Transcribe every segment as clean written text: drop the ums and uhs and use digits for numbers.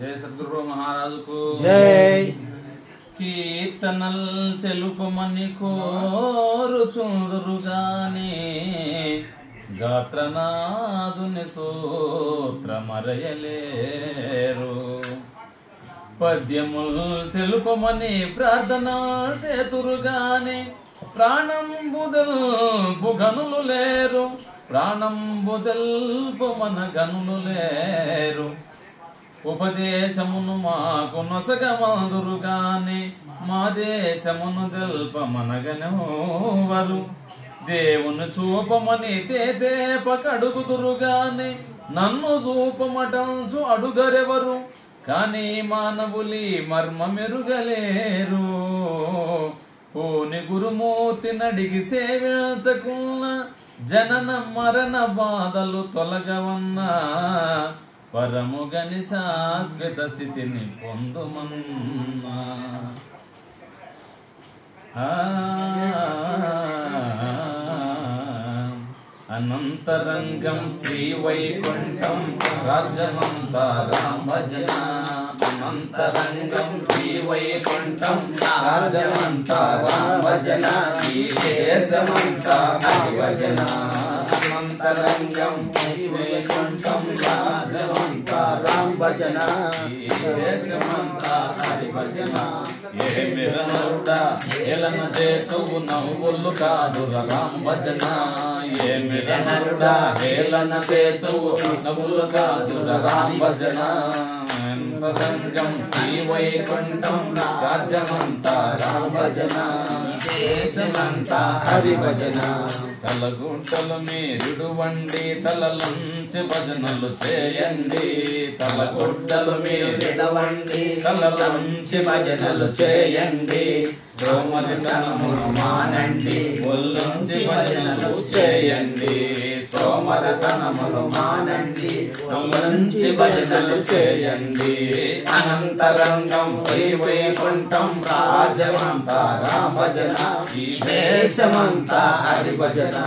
జయ సద్గురు మహారాజుకు జై. కీర్తనల్ తెలుపమని కోరుచుందురుగానే గాత్రనాదుని సూత్రమరయలేరు. పద్యముల్ తెలుపమని ప్రార్థన చేతురుగానే ప్రాణం బుదల్పు గనులు లేరు. ప్రాణం బుదల్పు మన గనులు లేరు. ఉపదేశమును మాకు నొసగమందురుగాని మా దేశమును తెల్పమనగనెవరు. దేవుని చూపమని తేదేప కడుగుదురుగాని నన్ను చూపమటంచు అడుగరెవరు. కానీ మానవులి మర్మ మెరుగలేరు. పోని గురుమూర్తి నడిగి సేవించకున్న జనన మరణ బాధలు తొలగవన్నా. పరముగని శాశ్వత స్థితిని పొందుమన్నా. అనంతరంగం శ్రీ వైకుంఠం రాజ్యమంతా రామ భజన. అనంతరంగం శ్రీ వైకుంఠం రాజ్యమంతా రామ భజన. ఈ దేశమంతా హరి భజన. అనంతరంగం శ్రీ వైకుంఠం రాజ్యమంతా రామ భజన. ఈ దేశమంతా హరి భజన. ఏమి రనుడా ఏలన చేతువు నవ్వులు కాదుర రామ భజన. ఏమి రనుడా ఏలన చేతువు నవ్వులు కాదుర రామ భజన. అనంతరంగం శ్రీ వైకుంఠం రాజ్యమంతా రామ భజన. దేశమంతా హరి భజన. తలగుంటలు మీరుడు వండి తలలుంచి భజనలు చేయండి. తలగుడ్డలు మీరుడు వండి తలలుంచి భజనలు చేయండి. సోమరితనమును మానండి ఒళ్ళుంచి భజనలు చేయండి. సోమరితనమును మానండి ఒళ్ళుంచి భజనలు చేయండి. అనంతరంగం శ్రీ వైకుంఠం రాజ్యమంతా రామ భజన. ఈ దేశమంతా హరి భజన.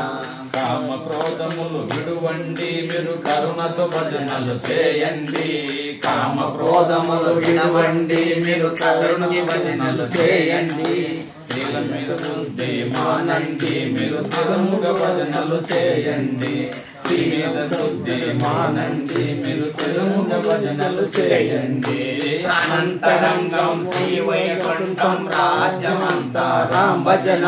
కామ క్రోధములు విడువండి మీరు కరుణతో భజనలు చేయండి. కామ క్రోధములు విడవండి మీరు కరుణకి భజనలు చేయండి. స్త్రీల మీద బుద్ధి మానండి మీరు స్థిరముగా భజనలు చేయండి. స్త్రీ మీద బుద్ధి మానండి మీరు స్థిరముగా భజనలు చేయండి. అనంతరంగం శ్రీ వైకుంఠం రాజ్యమంతా రామ భజన.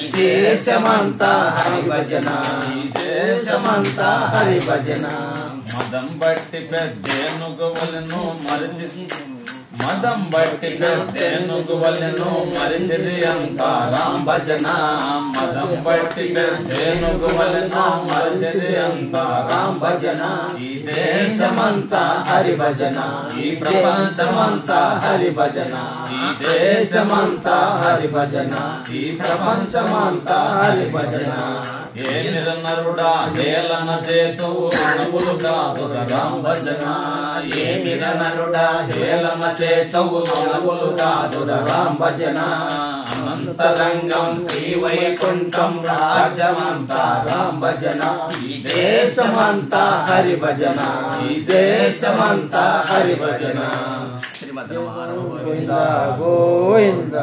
ఈ దేశమంతా హరి భజన. ఈ దేశమంతా హరి భజన. మదం బట్టి పెద్దేనుగు వలెను మరిచి మదం బట్టి పెద్దేనుగు వలెను మరిచిది అంతా రామ భజన. మదం బట్టి పెద్దేనుగు వలెను మరిచిది అంతా రామ భజన. ఈ దేశమంతా హరి భజన. ఈ ప్రపంచమంతా హరి భజన. ఈ దేశమంతా హరి భజన. ఈ ప్రపంచమంతా హరి భజన. ఏ నిరనరుడా హేళన చేతువు నవ్వులు కాదుర రామ భజన. ఏ నిరనరుడా హేళన చేతువు నవ్వులు కాదుర రామ భజన. అనంతరంగం శ్రీ వైకుంఠం రాజ్యమంతా రామ భజన. ఈ దేశమంతా హరి భజన. ఈ దేశమంతా హరి భజన. శ్రీమద్ గోవింద గోవింద.